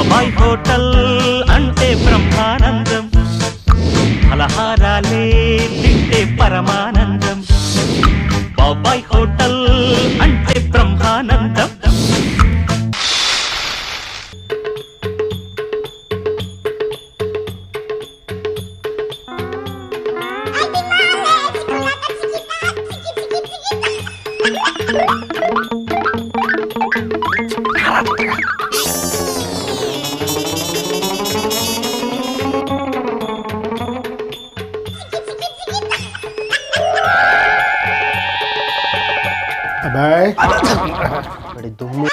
బాబాయ్ హోటల్ అంటే బ్రహ్మానందం, ఫలహారాలే తింటే పరమానందం. బాబాయ్ హోటల్ అంటే బ్రహ్మానందం. దుమ్ము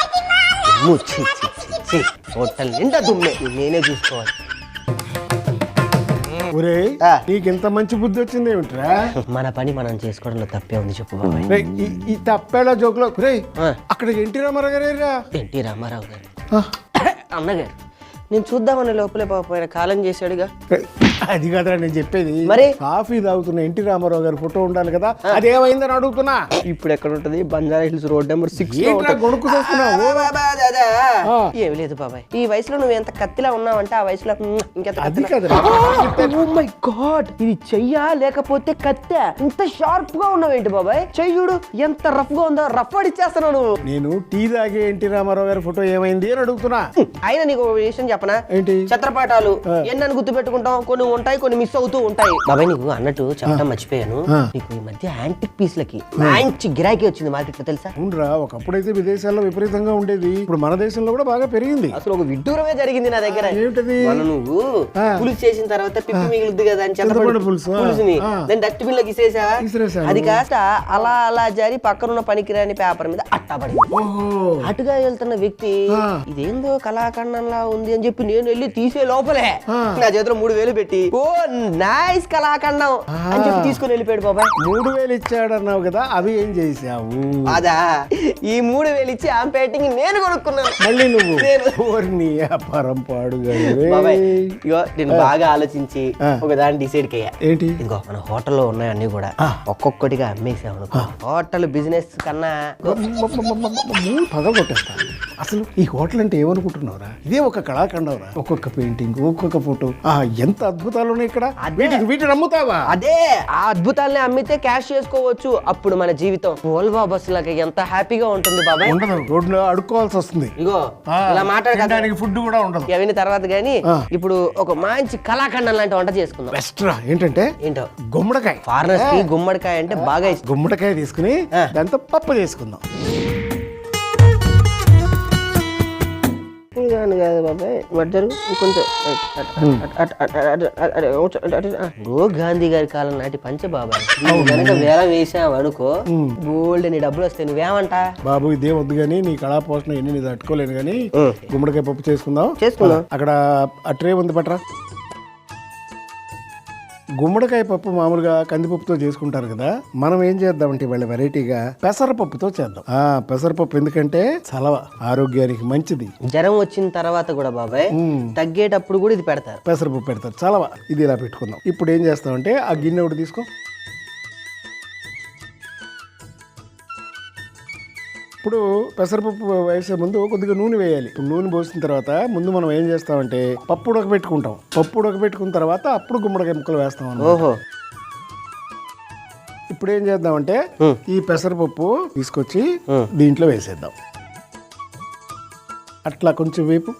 హోటల్ నిండా దుమ్మే, నేనే చూసుకోవాలి. ఒరే నీకింత మంచి బుద్ధి వచ్చింది ఏమిట్రా? మన పని మనం చేసుకోవడంలో తప్పే ఉంది చెప్పు బాబాయ్. ఈ తప్పేలా జోకులో అక్కడ ఎన్టీ రామారావు గారేరా. ఎన్టీ రామారావు గారు అన్నగారు నేను చూద్దామని లోపలే పాప కాలం చేశాడుగా. అది కదరా నేను చెప్పేది. మరి కాఫీ తాగుతున్న ఎన్టీ రామారావు గారి ఫోటో ఉండాలి కదా, అదేమైందని అడుగుతున్నా. ఇప్పుడు ఎక్కడ ఉంటది? Banjara hills road number 6. ఏమి లేదు బాబాయ్, ఈ వయసులో నువ్వు ఎంత కత్తిలా ఉన్నావంటే ఆ వయసులో ఇది చెయ్యా లేకపోతే కత్తె? ఇంత షార్ప్ గా ఉన్నావేంటి బాబాయ్? చెయ్యుడు ఎంత రఫ్ గా ఉందో, రఫ్ అడిచ్చేస్తున్నావు నువ్వు. నేను టీ తాగే ఎన్టీ రామారావు గారి ఫోటో ఏమైంది అని అడుగుతున్నా. అయినా నీకు విషయం చెప్పనా? ఏంటి? చిత్రపాటాలు ఎన్నని గుర్తు పెట్టుకుంటాం, కొన్ని ఉంటాయి కొన్ని మిస్ అవుతూ ఉంటాయి. బాబాయ్ నీకు అన్నట్టు చెప్పడం మర్చిపోయాను, నీకు ఈ మధ్య యాంటిక్ పీస్లకి మంచి గిరాకీ వచ్చింది మార్కెట్ లో, తెలుసా? అవునరా, ఒకప్పుడైతే విదేశాల్లో విపరీతంగా ఉండేది, ఇప్పుడు మన దేశంలో కూడా బాగా పెరిగింది. అసలు ఒక విడ్డూరమే జరిగింది నా దగ్గర. ఏమిటది? నువ్వు పులుసు చేసిన తర్వాత పిప్పి మిగులుద్ది కదా అని చెప్పండి, పులుసుని దాన్ని డస్ట్బిన్ లోకి ఇసేసా, అది కాస్త అలా అలా జారి పక్కనున్న పనికిరాని పేపర్ మీద అట్టా పడింది. అటుగా వెళ్తున్న వ్యక్తి ఇదేందో కళాఖండంలా ఉంది అని చెప్పి నేను వెళ్ళి తీసే లోపలే నా చేతిలో 3,000 పెట్టి ఓ నైస్ కళాఖండం అని చెప్పి తీసుకుని వెళ్ళిపోయాడు బాబా. 3,000 ఇచ్చాడన్నావు కదా, అవి ఏం చేసావు? అదా, ఈ 3,000 ఇచ్చి ఆ పెయింటింగ్ నేను కొనుక్కున్నాను. మళ్ళీ నువ్వు వ్యాపారం పాడుగా. నేను బాగా ఆలోచించి ఒక దాన్ని డిసైడ్ అయ్యా. ఏంటి? ఇంకో మన హోటల్లో ఉన్నాయి అన్ని కూడా ఒక్కొక్కటిగా అమ్మేసాము. హోటల్ బిజినెస్ కన్నా పగలగొట్టేస్తాను. అసలు ఈ హోటల్ అంటే ఏమనుకుంటున్నావురా? ఇదే ఒక కళాఖండంరా. ఒక్కొక్క పెయింటింగ్, ఒక్కొక్క ఫోటో, ఎంత అద్భుతాలు ఉన్నాయి ఇక్కడ. వీటిని అమ్ముతావా? అదే, ఆ అద్భుతాలని అమ్మితే క్యాష్ చేసుకోవచ్చు. అప్పుడు మన జీవితం వోల్వో బస్సు లాగా ఎంత హ్యాపీగా ఉంటుంది బాబాయ్. రోడ్లో అడుక్కోవాల్సి వస్తుంది. ఇగో ఇలా మాట్లాడడానికి ఫుడ్ కూడా ఉండదు. అవన్నీ తర్వాత గానీ ఇప్పుడు ఒక మంచి కళాఖండం లాంటి వంట చేసుకుందాం. బెస్ట్ రా. ఏంటంటే గుమ్మడికాయ. ఫారినర్స్ కి గుమ్మడికాయ అంటే బాగా ఇష్టం. గుమ్మడికాయ తీసుకుని దాంతో పప్పు చేసుకుందాం. కాదు బాబాయ్, కొంచెం గాంధీ గారి కాలం నాటి పంచ బాబాయ్. కనుక వేల వేసావు అనుకో, గోల్డ్ ని డబ్బులు వస్తాయి. నువ్వేమంటా? బాబు ఇదే వద్దు గానీ, నీ కళా పోషణ ఎన్ని నీ తట్టుకోలేను గానీ గుమ్మడికాయ పప్పు చేసుకుందాం. అక్కడ ఆ ట్రే ఉంది, పట్రా. గుమ్మడికాయ పప్పు మామూలుగా కందిపప్పుతో చేసుకుంటారు కదా, మనం ఏం చేద్దామంటే ఇవాళ వెరైటీగా పెసరపప్పుతో చేద్దాం. పెసరపప్పు ఎందుకంటే చలవ, ఆరోగ్యానికి మంచిది. జ్వరం వచ్చిన తర్వాత కూడా బాబాయ్ తగ్గేటప్పుడు కూడా ఇది పెడతారు, పెసరపప్పు పెడతారు, చలవ. ఇది ఇలా పెట్టుకుందాం. ఇప్పుడు ఏం చేస్తామంటే ఆ గిన్నె ఒకటి తీసుకో. ఇప్పుడు పెసరపప్పు వేసే ముందు కొద్దిగా నూనె వేయాలి. ఇప్పుడు నూనె పోసిన తర్వాత ముందు మనం ఏం చేస్తామంటే పప్పు ఉడకబెట్టుకుంటాం. పప్పు ఉడకబెట్టుకున్న తర్వాత అప్పుడు గుమ్మడికాయ ముక్కలు వేస్తాం. ఓహో, ఇప్పుడు ఏం చేద్దామంటే ఈ పెసరపప్పు తీసుకొచ్చి దీంట్లో వేసేద్దాం. అట్లా కొంచెం వేపు.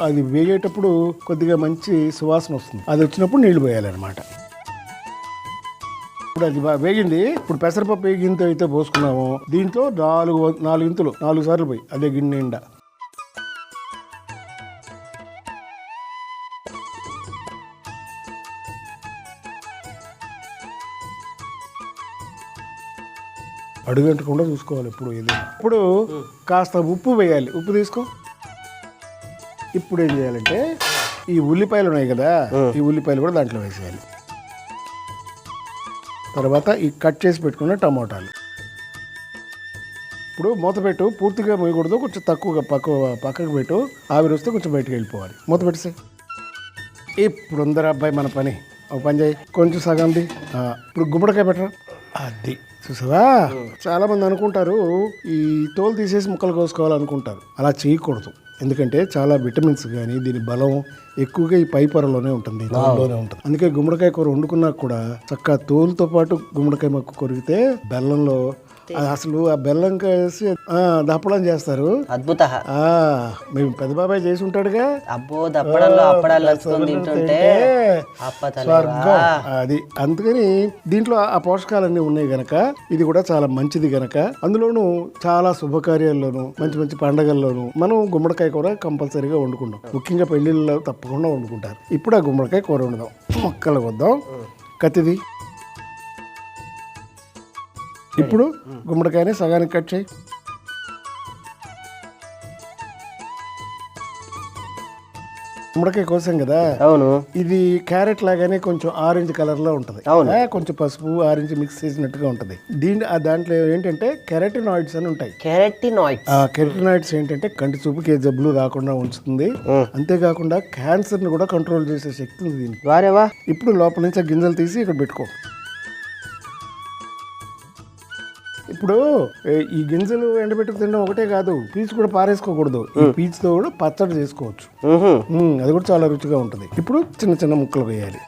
అది వేగేటప్పుడు కొద్దిగా మంచి సువాసన వస్తుంది. అది వచ్చినప్పుడు నీళ్లు పోయాలన్నమాట. ఇప్పుడు అది వేగింది. ఇప్పుడు పెసరపప్పు ఏ గిన్నెతో అయితే పోసుకున్నాము, దీంట్లో 4 ఇంతులు 4 సార్లు పోయి అదే గిన్నె నిండా. అడుగంటకుండా చూసుకోవాలి ఎప్పుడు. ఇప్పుడు కాస్త ఉప్పు వేయాలి. ఉప్పు తీసుకో. ఇప్పుడు ఏం చేయాలంటే ఈ ఉల్లిపాయలు ఉన్నాయి కదా, ఈ ఉల్లిపాయలు కూడా దాంట్లో వేసేయాలి. తర్వాత ఈ కట్ చేసి పెట్టుకున్న టమోటాలు. ఇప్పుడు మూత పెట్టు, పూర్తిగా మోయకూడదు, కొంచెం తక్కువగా పక్కకు పెట్టు. ఆవిరి వస్తే కొంచెం బయటకు వెళ్ళిపోవాలి. మూత పెట్టేసి ఇప్పుడు ఉందరా అబ్బాయి మన పని. ఒక పని చేయి, కొంచెం సగంది. ఇప్పుడు గుమ్మడికాయ పెట్టరా. అది చూసావా చాలా మంది అనుకుంటారు ఈ తోలు తీసేసి ముక్కలు కోసుకోవాలనుకుంటారు. అలా చేయకూడదు. ఎందుకంటే చాలా విటమిన్స్ కానీ దీని బలం ఎక్కువగా ఈ పై పొరలోనే ఉంటుంది, తోలులోనే ఉంటుంది. అందుకే గుమ్మడికాయ కూర వండుకున్నా కూడా చక్కగా తోలుతో పాటు గుమ్మడికాయ మొక్క కొరికితే బెల్లంలో అసలు ఆ బెల్లం కలిసి దప్పడం చేస్తారు. అద్భుత. మేము పెద్ద బాబాయ్ చేసి ఉంటాడుగా. అబ్బో దప్పడంలో అప్పడాలు తింటుంటే స్వర్గం అది. అందుకని దీంట్లో ఆ పోషకాలన్నీ ఉన్నాయి గనక ఇది కూడా చాలా మంచిది గనక, అందులోనూ చాలా శుభకార్యాల్లోనూ మంచి మంచి పండగల్లోనూ మనం గుమ్మడికాయ కూర కంపల్సరీగా వండుకుంటాం. ముఖ్యంగా పెళ్లిళ్ళలో తప్పకుండా వండుకుంటారు. ఇప్పుడు ఆ గుమ్మడికాయ కూర వండుదాం. మొక్కలు వద్దాం. కత్తిది. ఇప్పుడు గుమ్మడికాయని సగానికి కట్ చేయి. గుమ్మడికాయ కోసాం కదా. అవును. ఇది క్యారెట్ లాగానే కొంచెం ఆరెంజ్ కలర్ లో ఉంటది. కొంచెం పసుపు ఆరెంజ్ మిక్స్ చేసినట్టుగా ఉంటది. దాంట్లో ఏంటంటే కెరటినాయిడ్స్ అని ఉంటాయి. కెరటినాయిడ్స్ ఏంటంటే కంటి చూపుకి ఏ జబ్బులు రాకుండా ఉంచుతుంది. అంతేకాకుండా క్యాన్సర్ ని కూడా కంట్రోల్ చేసే శక్తి ఉంది దీనికి. ఇప్పుడు లోపల నుంచి ఆ గింజలు తీసి ఇక్కడ పెట్టుకో. ఇప్పుడు ఈ గింజలు ఎండబెట్టుకు తినడం ఒకటే కాదు, పీచు కూడా పారేసుకోకూడదు. ఈ పీచుతో కూడా పచ్చడి చేసుకోవచ్చు. అది కూడా చాలా రుచిగా ఉంటుంది. ఇప్పుడు చిన్న చిన్న ముక్కలు వేయాలి.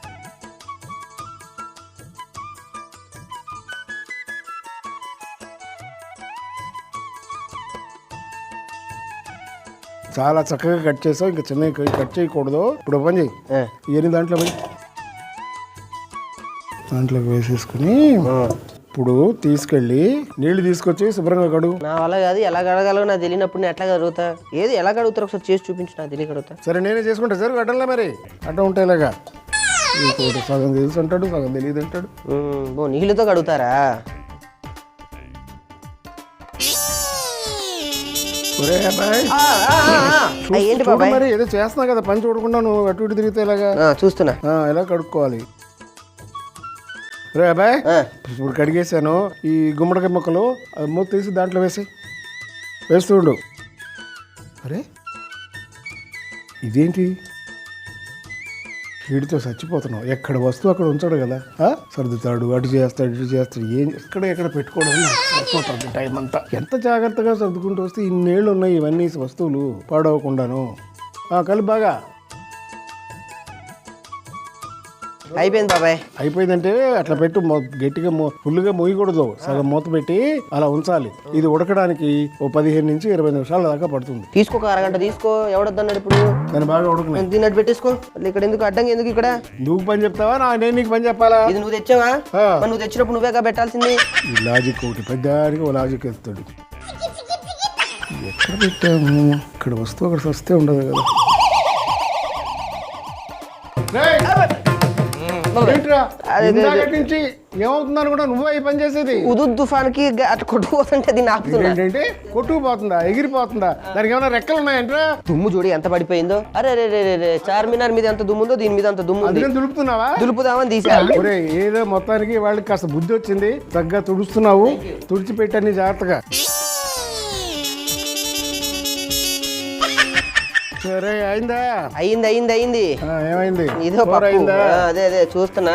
చాలా చక్కగా కట్ చేసావు. ఇంకా చిన్న కట్ చేయకూడదు. ఇప్పుడు పని చేయి. ఇవన్నీ దాంట్లోకి వేసేసుకుని ఇప్పుడు తీసుకెళ్ళి నీళ్లు తీసుకొచ్చి శుభ్రంగా కడుగు. నా వల్ల కాదు. ఎలా కడగాలో నాకు తెలియనప్పుడు నేను ఎట్లా కడుగుతా? ఏది ఎలా కడుగుతారు ఒకసారి చేసి చూపించు, నాకు తెలియ కడుగుతా. సరే నేనే చేసుకుంటా సార్. అడ్డంలా మరి అడ్డ ఉంటాయిలాగా. సగం తెలుసు అంటాడు, సగం తెలియదు అంటాడు. నీళ్ళతో కడుగుతారా? ఏంటి బాబాయ్ మరి ఏదో చేస్తున్నా కదా పని చూడకుండా నువ్వు అటు ఇటు తిరిగితే ఇలాగా. చూస్తున్నా ఎలా కడుక్కోవాలి. రే అబ్బాయి ఇప్పుడు కడిగేసాను. ఈ గుమ్మడికాయ ముక్కలు మూత తీసి దాంట్లో వేస్తూ ఉండు. అరే ఇదేంటి వీడితో చచ్చిపోతున్నావు. ఎక్కడ వస్తువు అక్కడ ఉంచాడు కదా. సర్దుతాడు, అటు చేస్తాడు, ఇటు చేస్తాడు. ఎక్కడ పెట్టుకోవడం సరిపోతుంది టైం అంతా. ఎంత జాగ్రత్తగా సర్దుకుంటూ వస్తే ఇన్నేళ్ళు ఉన్నాయి ఇవన్నీ వస్తువులు పాడవకుండాను. కలిపి బాగా. అయిపోయింది బాబాయ్. అయిపోయిందంటే అట్లా పెట్టు. గట్టిగా ఫుల్గా మోయకూడదు. సగం మూత పెట్టి అలా ఉంచాలి. ఇది ఉడకడానికి 15 నుంచి 20 నిమిషాల దాకా పడుతుంది. తీసుకో, అరగంట తీసుకో. ఎవడొద్దన్నాడు ఇప్పుడు? నేను బాగా ఉడకను. దీన్ని పెట్టేసుకో. ఇక్కడ ఎందుకు అడ్డంగా ఎందుకు? ఇక్కడ నువ్వు పని చెప్తావా నేను నీకు పని చెప్పాలా? ఇది నువ్వు తెచ్చావా? నువ్వు తెచ్చినప్పుడు నువ్వేగా పెట్టాల్సింది. ఈ లాజిక్ ఒకటి పెద్దానికి ఓ లాజిక్ ఎత్తాడు. ఎక్కడ పెట్టాము? ఇక్కడ వస్తువు అక్కడ వస్తే ఉండదు కదా. నుంచి ఏమవుతుందని కూడా నువ్వు అవి పని చేసేది. తుఫాన్కి అట్లా కొట్టుకుపోతుంటే దీన్ని ఆపుతున్నా. ఏంటంటే కొట్టుకుపోతుందా, ఎగిరిపోతుందా? దానికి ఏమైనా రెక్కలు ఉన్నాయంటే? దుమ్ము చూడి ఎంత పడిపోయిందో. అరే రే చార్మినార్ మీద ఎంత దుమ్ముందో దీని మీద అంత దుమ్ము. దులుపుతున్నావా? దులుపుదామని తీసాను. ఏదో మొత్తానికి వాళ్ళకి కాస్త బుద్ధి వచ్చింది. చక్కగా తుడుస్తున్నావు. తుడిచిపెట్టని జాగ్రత్తగా. సరే అయిందా? అయింది. ఏమైంది? ఇదో అదే చూస్తున్నా.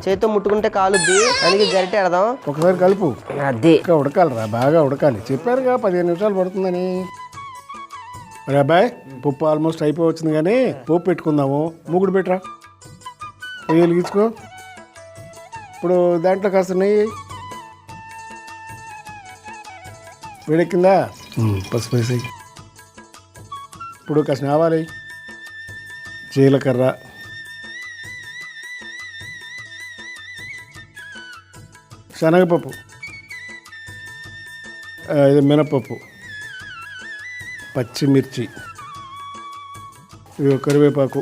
చేతితో ముట్టుకుంటే కాలుద్ది. అందుకే గరిటె ఆడదాం. ఒకసారి కలుపు. అదే ఉడకాలిరా, బాగా ఉడకాలి. చెప్పారుగా 15 నిమిషాలు పడుతుందని. మరి అబ్బాయి పప్పు ఆల్మోస్ట్ అయిపోవచ్చింది కానీ పోపు పెట్టుకుందాము. మూగుడు పెట్టరా, వెలిగించుకో. ఇప్పుడు దాంట్లో కాస్త నెయ్యి వేడెక్కిందా? పసుపు వేసి. ఇప్పుడు కాస్త ఆవాలు, జీలకర్ర, శనగపప్పు, ఇది మినపప్పు, పచ్చిమిర్చి, ఇవి కరివేపాకు,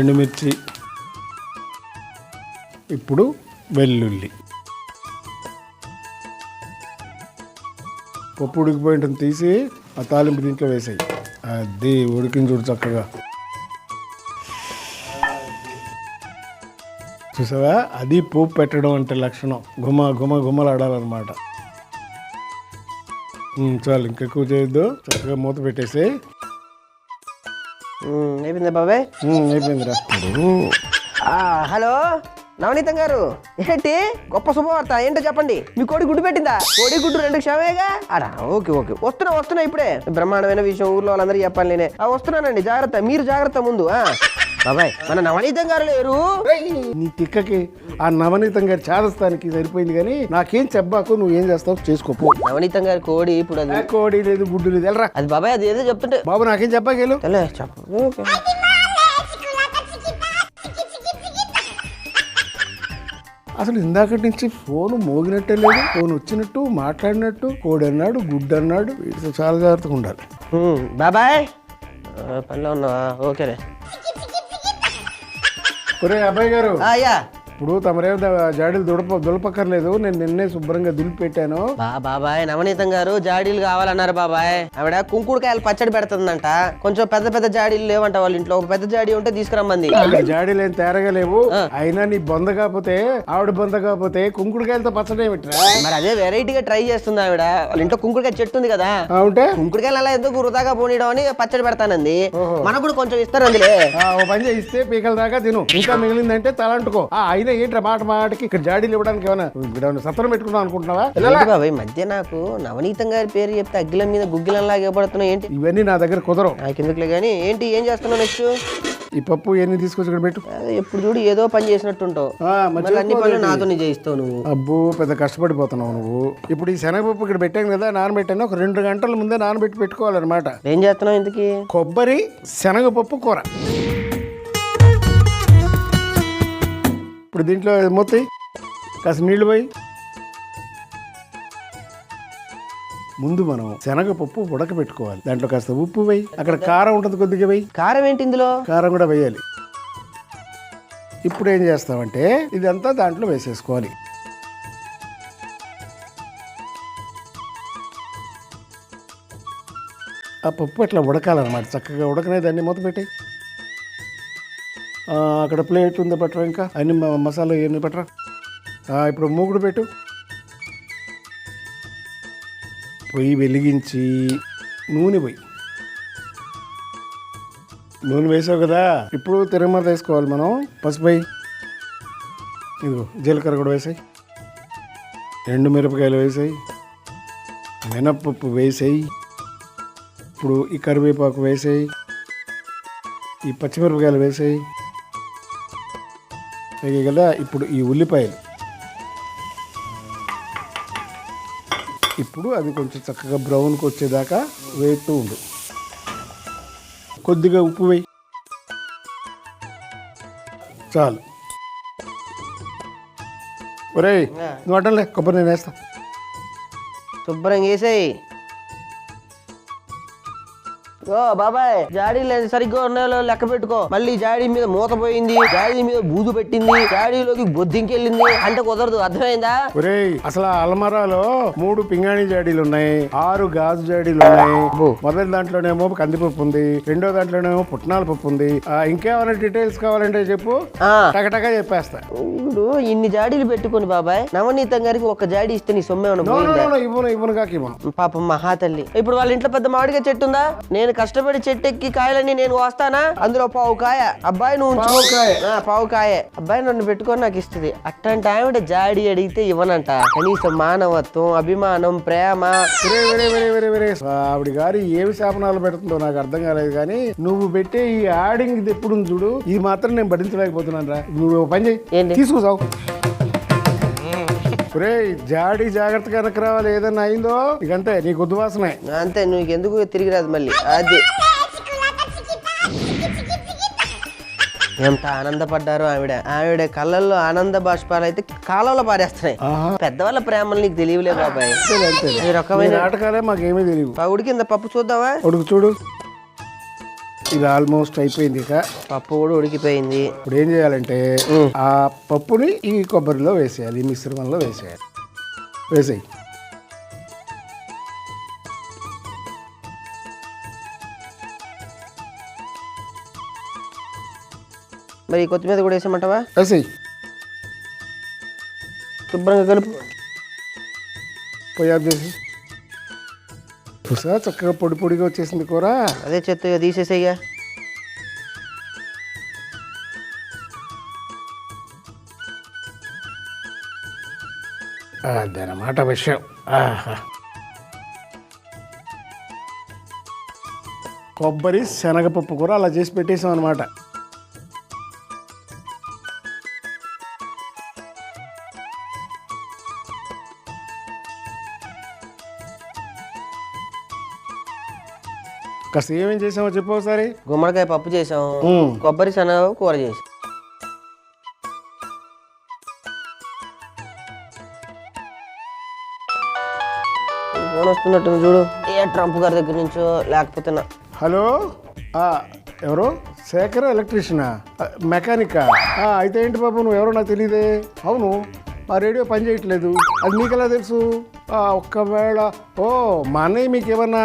ఎండుమిర్చి, ఇప్పుడు వెల్లుల్లి. పప్పు ఉడికిపోయింటుంది, తీసి ఆ తాలింపు దీంట్లో వేసాయి. అది ఉడికింది చూడు చక్కగా. చూసావా? అది పోపు పెట్టడం అంటే లక్షణం. గుమ్మలాడాలన్నమాట. చాలు, ఇంకెక్కువ చేయొద్దు. చక్కగా మూత పెట్టేసి. అయిపోయిందా బాబాయ్? అయిపోయిందిరా. హలో నవనీతం గారు ఏంటి గొప్ప శుభవార్త ఏంటో చెప్పండి. మీ కోడి గుడ్డు పెట్టిందా? కోడి గుడ్డు 2 క్షమేగా. అడా ఓకే వస్తున్నా ఇప్పుడే. బ్రహ్మాండమైన విషయం ఊర్లో వాళ్ళందరూ చెప్పాలి నేనే. వస్తున్నానండి, జాగ్రత్త, మీరు జాగ్రత్త ముందు. బాబాయ్ మన నవనీతం గారు లేరు. నీ తిక్కకి ఆ నవనీతం గారి చేదస్తానికి సరిపోయింది కానీ నాకేం చెప్పాకు, నువ్వేం చేస్తావు చేసుకోపో. నవనీతం గారి కోడి ఇప్పుడు అది కోడి లేదు గుడ్డు లేదు వెళ్ళరా. అది బాబాయ్ అది ఏదో చెప్తుంటే బాబు నాకేం చెప్పాకేలు చెప్పు. అసలు ఇందాకటి నుంచి ఫోన్ మోగినట్టే లేదు, ఫోన్ వచ్చినట్టు మాట్లాడినట్టు కోడి అన్నాడు గుడ్డు అన్నాడు. వీటితో చాలా జాగ్రత్తగా ఉండాలి. బాబాయ్ పనిలో ఉన్నావా? ఓకేనే. ఒరే అబ్బాయి గారు, అయ్యా ఇప్పుడు తమరే జాడీలు దులపక్కర్లేదు, నేను నిన్నే శుభ్రంగా దులిపెట్టాను. బాబాయ్ నవనీతం గారు జాడీలు కావాలన్నారు బాబాయ్. ఆవిడ కుంకుడుకాయలు పచ్చడి పెడుతుందంట. కొంచెం పెద్ద జాడీలు లేవంట వాళ్ళ ఇంట్లో. ఒక పెద్ద జాడీ ఉంటే తీసుకురమ్మంది. జాడీలు ఏం తేరగా లేవు. అయినా నీ బొంద కాకపోతే ఆవిడ బొంద కాకపోతే కుంకుడుకాయలతో పచ్చడి ఏమిట్రా? మరి అదే వెరైటీగా ట్రై చేస్తుంది ఆవిడ. వాళ్ళ ఇంట్లో కుంకుడుకాయ చెట్టు ఉంది కదా, ఉంటే కుంకుడుకాయలు అలా ఎందుకు వృధాగా పోనీయడం అని పచ్చడి పెడతానంది. మనకు కూడా కొంచెం ఇస్తారందిలే. ఓ పని ఇస్తే పీకల దాకా తిను, ఇంకా మిగిలిందంటే తలంటుకో. అయినా ఏంట్రా మాటకి ఇక్కడ జాడీలు ఇవ్వడానికి ఏమైనా సత్రం పెట్టుకున్నావు అనుకుంటున్నావా? బాబాయ్ మధ్య నాకు నవనీతం గారి పేరు చెప్తే అగ్గిలం మీద గుగ్గిలంలాగా పడుతున్నావు ఏంటి? ఇవన్నీ నా దగ్గర కుదరవు. నాకు ఎందుకులే గానీ ఏంటి ఏం చేస్తున్నావు నెక్స్ట్? ఈ పప్పు ఇవన్నీ తీసుకొచ్చి ఇక్కడ పెట్టు. ఎప్పుడు చూడు ఏదో పని చేసినట్టుంటావు. అన్ని పనులు నాతో చేయిస్తావు నువ్వు. అబ్బో పెద్ద కష్టపడిపోతున్నావు నువ్వు. ఇప్పుడు ఈ శనగపప్పు ఇక్కడ పెట్టాను కదా, నానబెట్టాను. ఒక 2 గంటల ముందే నానబెట్టి పెట్టుకోవాలన్నమాట. ఏం చేస్తున్నావు ఇంతకీ? కొబ్బరి శనగపప్పు కూర. ఇప్పుడు దీంట్లో మొత్తం కాస్త నీళ్లు పోయి ముందు మనం శనగపప్పు ఉడకబెట్టుకోవాలి. దాంట్లో కాస్త ఉప్పు వేయి, అక్కడ కారం ఉంటుంది కొద్దిగా వేయి. కారం ఏంటి ఇందులో? కారం కూడా వేయాలి. ఇప్పుడు ఏం చేస్తామంటే ఇదంతా దాంట్లో వేసేసుకోవాలి. ఆ పప్పు అట్లా ఉడకాలన్నమాట. చక్కగా ఉడకనే దాన్ని మూత పెట్టి అక్కడ ప్లేట్ ఉంది పట్టరా, ఇంకా అన్ని మసాలా ఇవన్నీ పట్టరా. ఇప్పుడు మూగుడు పెట్టు. పొయ్యి వెలిగించి నూనె వేసావు కదా, ఇప్పుడు తిరగమాత వేసుకోవాలి మనం. పసుపు ఇదిగో జీలకర్ర కూడా వేసాయి, 2 మిరపకాయలు వేసాయి, మినప్పప్పు వేసాయి, ఇప్పుడు ఈ కరివేపాకు వేసాయి, ఈ పచ్చిమిరపకాయలు వేసాయి కదా. ఇప్పుడు ఈ ఉల్లిపాయలు, ఇప్పుడు అది కొంచెం చక్కగా బ్రౌన్కి వచ్చేదాకా వేస్తూ ఉండు. కొద్దిగా ఉప్పు వేయి చాలు. ఒరేయ్ నువ్వు అడ్డంలే, కొబ్బరి నేను వేస్తా. శుభ్రంగా వేసేయి. ఓ బాబాయ్ జాడీలు సరిగ్గా ఉన్నాయో లెక్క పెట్టుకో. మళ్ళీ జాడీ మీద మూత పోయింది, జాడీ మీద బూజు పెట్టింది, జాడీలోకి బొద్దింకెళ్ళింది అంటే కుదరదు. అర్థమైందా? ఒరేయ్ అసలు ఆ అల్మరాలో 3 పింగాణి జాడీలు ఉన్నాయి, 6 గాజు జాడీలు ఉన్నాయి. మొదటి దాంట్లోనేమో కందిపప్పు ఉంది, రెండో దాంట్లోనేమో పుట్నాల పప్పు ఉంది. ఇంకేమైనా డీటెయిల్స్ కావాలంటే చెప్పు, టకటగా చెప్పేస్తా. ఇప్పుడు ఇన్ని జాడీలు పెట్టుకుని బాబాయ్ నవనీతం గారికి ఒక జాడీ ఇస్తే నీ సొమ్మే ఇవ్వను. పాపం మహాతల్లి. ఇప్పుడు వాళ్ళ ఇంట్లో పెద్ద మామిడికాయ చెట్టు ఉందా? నేను కష్టపడి చెట్టెక్కి కాయలన్నీ నేను వస్తానా, అందులో పావు కాయ అబ్బాయి నువ్వు పావు కాయ అబ్బాయి నన్ను పెట్టుకొని నాకు ఇస్తుంది. అట్లాంటి ఆవిడ జాడి అడిగితే ఇవ్వనంట. కనీసం మానవత్వం, అభిమానం, ప్రేమ. ఆవిడ గారు ఏమి శాపనాలు పెడుతుందో నాకు అర్థం కాలేదు, కానీ నువ్వు పెట్టే ఈ యాడింగ్ ఇది ఎప్పుడు చూడు, ఇది మాత్రం నేను భరించలేకపోతున్నాను రా. నువ్వు పని చేయి, తీసుకుసావు. జాడి జాగ్రత్తగా వెనక్కి రావాలి, ఏదన్నా అయిందో ఇకంతే నీకు ఉద్వాసనే. అంతే, నువ్వు ఎందుకు తిరిగి రాదు మళ్ళీ. అది ఎంత ఆనందపడ్డారు ఆవిడ కళ్ళల్లో ఆనంద బాష్పాలు అయితే కాలంలో పారేస్తున్నాయి. పెద్దవాళ్ళ ప్రేమలు నీకు తెలియలే బాబాయ్. రకమైన నాటకాలే మాకేమీ తెలియదు. ఉడికింద పప్పు చూద్దామా? ఉడుకు చూడు, ఇది ఆల్మోస్ట్ అయిపోయింది. ఇక పప్పు కూడా ఉడికిపోయింది. ఇప్పుడు ఏం చేయాలంటే ఆ పప్పుని ఈ కొబ్బరిలో వేసేయాలి, ఈ మిశ్రమంలో వేసేయాలి. వేసేయి. మరి కొత్తిమీర కూడా వేసేయమంటావా? వేసేయి. శుభ్రంగా కలుపు. పొయ్యి ఆఫ్ చేసి చూసా చక్కగా పొడి పొడిగా వచ్చేసింది కూర. అదే చెత్త తీసేసేయ్యా. అదనమాట విషయం. ఆహా. కొబ్బరి శనగపప్పు కూర అలా చేసి పెట్టేసాం అనమాట. కాస్త ఏమేం చేసామో చెప్పు ఒకసారి. గుమ్మడికాయ పప్పు చేసాం, కొబ్బరి శనగ కూర చేసాం. ఫోన్ వస్తున్నట్టుంది చూడు. ఏ ట్రంప్ గారి దగ్గర నుంచో లేకపోతే హలో, ఎవరు? శేఖర్ ఎలక్ట్రీషియనా, మెకానికా? అయితే ఏంటి బాబు, నువ్వు ఎవరో నాకు తెలియదే. అవును, ఆ రేడియో పని చేయట్లేదు, అది నీకెలా తెలుసు? ఒక్కవేళ మా అన్నయ్య మీకు ఏమన్నా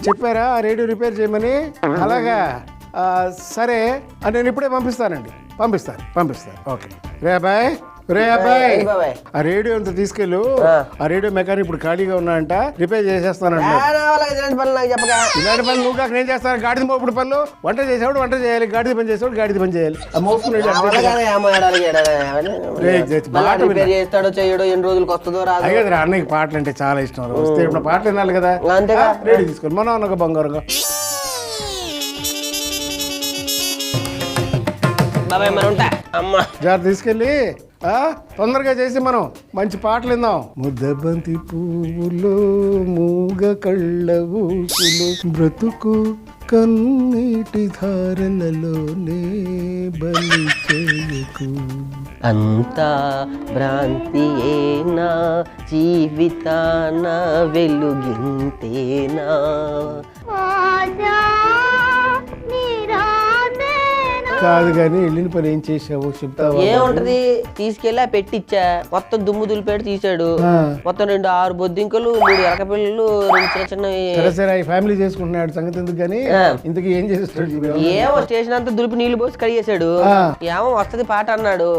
చెప్పారా రేడియో రిపేర్ చేయమని? అలాగా, సరే నేను ఇప్పుడే పంపిస్తాను. ఓకే రే అబ్బాయి, ఆ రేడియో అంతా తీసుకెళ్ళు. ఆ రేడియో మెకానిక్ ఇప్పుడు ఖాళీగా ఉన్నాయంట, రిపేర్ చేసేస్తానంట. ఇలాంటి పనులు నువ్వు కాక నేను చేస్తాను. గాడిద మోపుడు పనులు, వంట చేసేవాడు వంట చేయాలి, గాడిద పని చేసేవాడు గాడిద పని చేయాలి. అన్నయ్యకి పాటలు అంటే చాలా ఇష్టం. వస్తే ఇప్పుడు పాటలు వినాలి కదా, రేడియో తీసుకోవాలి. మనం అన్న బంగారంగా జాగ్రత్త తీసుకెళ్ళి తొందరగా చేసి మనం మంచి పాటలు విందాం. ముద్దబంతి పువ్వులో మూగ కళ్ళ ఊసులు బ్రతుకు కన్నీటి ధారలలోనే బలి చేయకు. అంతా భ్రాంతియేనా, జీవితాన వెలుగింతేనా. కాదు కానీ వెళ్ళిన పని ఏం చేసావు చెప్తావా? ఏముంటది, తీసుకెళ్ళి పెట్టిచ్చా. మొత్తం దుమ్ము దులిపేట తీసాడు. మొత్తం 6 బొద్దింకలు, 3 ఎలక పిల్లలు, 2 చిన్న సరే ఫ్యామిలీ చేసుకుంటున్నాడు సంగతి ఎందుకు కానీ, ఇంతకీ ఏం చేస్తాడు? ఏమో స్టేషన్ అంతా దులిపి నీళ్లు పోసి కడిగేశాడు. ఏమో వస్తది పాట అన్నాడు,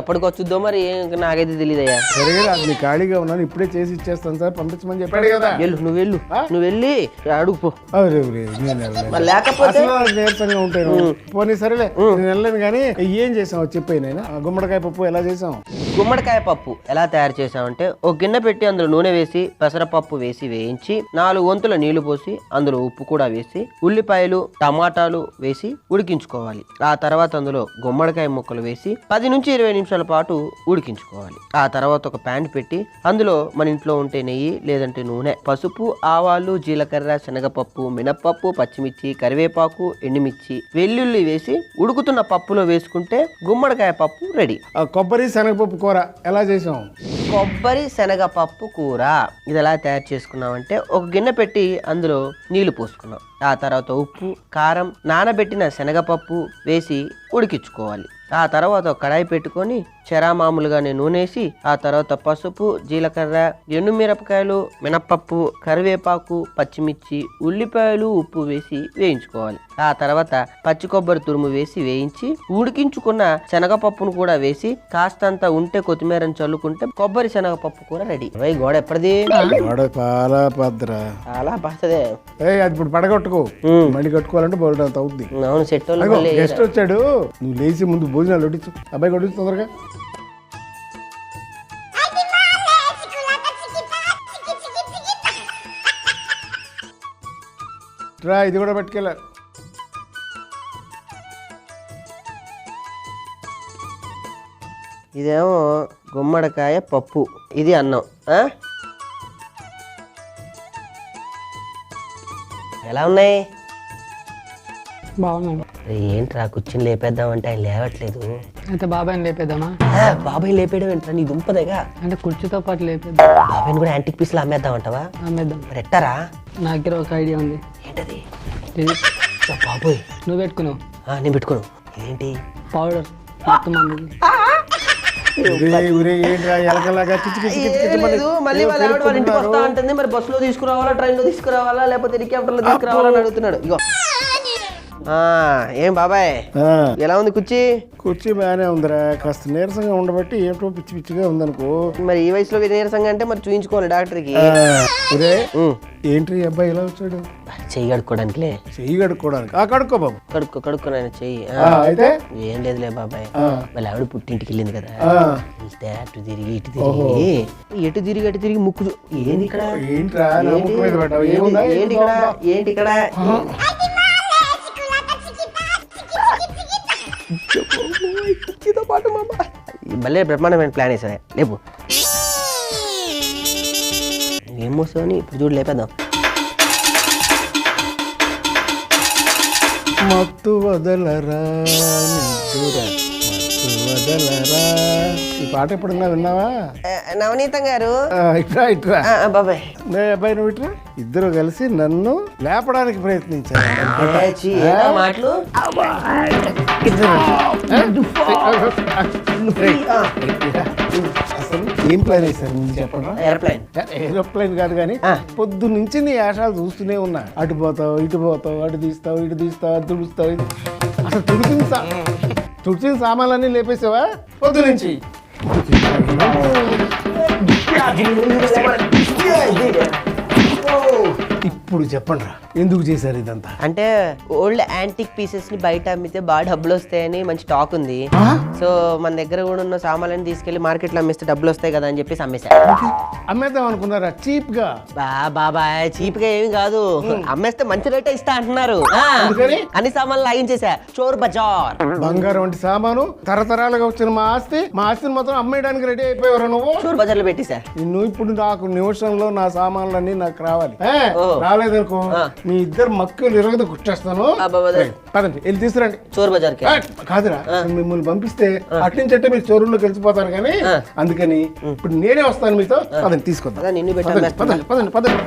ఎప్పటికి వచ్చుద్దో మరి నాకైతే తెలియదయ్యా. సరే అది ఖాళీగా ఉన్నాను, ఇప్పుడే చేసి ఇచ్చేస్తాను సార్, పంపించమని చెప్పాడు కదా. నువ్వు వెళ్ళి అడుగు. లేకపోతే నీరసంగా ఉంటాను. పోనీ సరేలే, నేను వెళ్ళలేను కానీ ఏం చేసావు చెప్పాను. నేను గుమ్మడికాయ పప్పు ఎలా చేసాం? గుమ్మడికాయ పప్పు ఎలా తయారు చేసామంటే, ఒక గిన్నె పెట్టి అందులో నూనె వేసి పెసరపప్పు వేసి వేయించి 4 వంతుల నీళ్లు పోసి అందులో ఉప్పు కూడా వేసి ఉల్లిపాయలు టమాటాలు వేసి ఉడికించుకోవాలి. ఆ తర్వాత అందులో గుమ్మడికాయ ముక్కలు వేసి 10 నుంచి 20 నిమిషాల పాటు ఉడికించుకోవాలి. ఆ తర్వాత ఒక ప్యాన్ పెట్టి అందులో మన ఇంట్లో ఉంటే నెయ్యి లేదంటే నూనె, పసుపు, ఆవాలు, జీలకర్ర, శనగపప్పు, మినప్పప్పు, పచ్చిమిర్చి, కరివేపాకు, ఎండుమిర్చి, వెల్లుల్లి వేసి ఉడుకుతున్న పప్పులో వేసుకుంటే గుమ్మడికాయ పప్పు రెడీ. కొబ్బరి శనగపప్పు కూర ఎలా చేసాం? కొబ్బరి శనగపప్పు కూర ఇది ఎలా తయారు చేసుకున్నామంటే, ఒక గిన్నె పెట్టి అందులో నీళ్లు పోసుకున్నాం. ఆ తర్వాత ఉప్పు, కారం, నానబెట్టిన శనగపప్పు వేసి ఉడికించుకోవాలి. ఆ తర్వాత ఒక కడాయి పెట్టుకొని మామూలుగానే నూనెసి, ఆ తర్వాత పసుపు, జీలకర్ర, ఎండుమిరపకాయలు, మినప్పప్పు, కరివేపాకు, పచ్చిమిర్చి, ఉల్లిపాయలు, ఉప్పు వేసి వేయించుకోవాలి. ఆ తర్వాత పచ్చి కొబ్బరి తురుము వేసి వేయించి ఉడికించుకున్న శనగపప్పును కూడా వేసి కాస్తంత ఉంటే కొత్తిమీరని చల్లుకుంటే కొబ్బరి శనగపప్పు కూర రెడీ. గోడ ఎప్పటిది? చాలా పాతదే. ఇప్పుడు పడగొట్టుకో, మళ్ళీ కట్టుకోవాలంటే బోల్డంత అవుద్ది. అవును, సెట్ గెస్ట్ వచ్చాడు, నువ్వు లేచి ముందు భోజనాలు వడ్డించు. అబ్బాయి వడ్డించు తొందరగా. రా, ఇది కూడా పట్టుకెళ్ళాలి. ఇదేమో గుమ్మడికాయ పప్పు, ఇది అన్నం. ఎలా ఉన్నాయి? బాగున్నాడు. ఏంట్రా కూర్చుని లేపేద్దామంటే ఆయన లేవట్లేదు. అయితే బాబాయ్ని లేపేద్దామా? బాబాయ్ లేపేయడం ఏంట్రా, నీ దుంపదేగా. అంటే కుర్చీతో పాటు లేపేద్దాం. బాబాయ్ని కూడా యాంటిక్ పీస్లో అమ్మేద్దామంటావా? అమ్మేద్దాం. రెట్టారా? నా దగ్గర ఒక ఐడియా ఉంది. ఏంటది? బాబోయ్, నువ్వు పెట్టుకున్నావు. నేను పెట్టుకోను. ఏంటి? పౌడర్ మొత్తం మంది. మళ్ళీ వాళ్ళ ఇంటికి వస్తా ఉంటుంది. మరి బస్సులో తీసుకురావాలా, ట్రైన్లో తీసుకురావాలా, లేకపోతే హెలికాప్టర్లో తీసుకురావాలని అడుగుతున్నాడు. ఇగో ఆ, ఏం బాబాయ్ ఆ, ఎలా ఉంది కుర్చీ? కుర్చీ బాగానే ఉందిరా, కాస్త నీరసంగా ఉండబట్టి ఏమిటో పిచ్చి పిచ్చిగా ఉందనుకో. మరి ఈ వయసులో నీరసంగా అంటే మరి చూయించుకోవాలి డాక్టర్కి. ఒరే ఏంటి ఈ అబ్బాయి ఇలా వచ్చాడు? చెయ్యి కడుక్కోవడానికిలే. చెయ్యి కడుక్కోవడానికి? కడుక్కో బాబు. కడుక్కో నాయన చెయ్యి. అయితే ఏం లేదులే బాబాయ్, వాళ్ళ ఆవిడ పుట్టింటికి వెళ్ళింది కదా, వెళ్తే అటు తిరిగి ఇటు తిరిగి అటు తిరిగి ముక్కు ఏంది ఇక్కడ? ఏంట్రా నా ముక్కు మీద పెట్టావు? ఏముందా? ఏంటి ఇక్కడ? పాటు భలే బ్రహ్మాండమైన ప్లాన్ వేసా. లేపు ఏం మోస్తావని ఇప్పుడు చూడు, లేపేద్దాం. మత్తు వదలరా నిద్దురా, మత్తు వదలరా. ఈ పాట ఎప్పుడన్నా విన్నావా? నవనీతం గారు. ఇట్రా ఇట్రా. బాబాయ్ అబ్బాయి నువ్వు ఇట్రా. ఇద్దరు కలిసి నన్ను లేపడానికి ప్రయత్నించారు. మాటలు అసలు ఏం ప్లాన్ వేశారు ముందు చెప్పండి. ఏరోప్లేన్ కాదు కానీ పొద్దు నుంచి నీ వేషాలు చూస్తూనే ఉన్నా. అటు పోతావు ఇటు పోతావు, అటు తీస్తావు ఇటు తీస్తావు, అటు తుడుస్తావు. అసలు తుడిచిన సామాన్లన్నీ లేపేసావా పొద్దు నుంచి? ఇప్పుడు చెప్పండి రా, ఎందుకు చేశారు ఇదంతా? అంటే ఓల్డ్ యాంటిక్ పీసెస్ ని బయట అమ్మితే బాగా డబ్బులు వస్తాయని మంచి టాక్ ఉంది. సో మన దగ్గర కూడా ఉన్న సామాన్లను తీసుకెళ్లి మార్కెట్ లో అమ్మిస్తే డబ్బులు వస్తాయి కదా అని చెప్పేసి అమ్మేశారు. అమ్మేద్దాం అనుకున్నారా చీప్ గా? బాబాయ్ చీప్ గా ఏమి కాదు, అమ్మేస్తే మంచి రేట్ ఇస్తా అంటున్నారు. అన్ని సామాన్లు లాగించేసా. చోర్ బజార్. బంగారం వంటి సామాను తరతరాలుగా వచ్చిన మా ఆస్తిని మొత్తం అమ్మేయడానికి రెడీ అయిపోయారు నువ్వు. చోర్ బజార్ లో పెట్టేశా. నిన్ను ఇప్పుడు నాకు నిమిషంలో నా సామాన్లన్నీ నాకు రావాలి. రాలేదనుకో మీ ఇద్దరు మక్కులు ఇరగదు కుట్టేస్తాను. పదండి వెళ్ళి తీసుకురండి చోర్ బజార్ కి. కాదురా, మిమ్మల్ని పంపిస్తే అటు నుంచి అంటే మీరు చోరులో కలిసిపోతారు కానీ, అందుకని ఇప్పుడు నేనే వస్తాను మీతో. పదండి తీసుకొద్దాం. నిన్ను పెట్టాను. పదండి పదండి పదండి.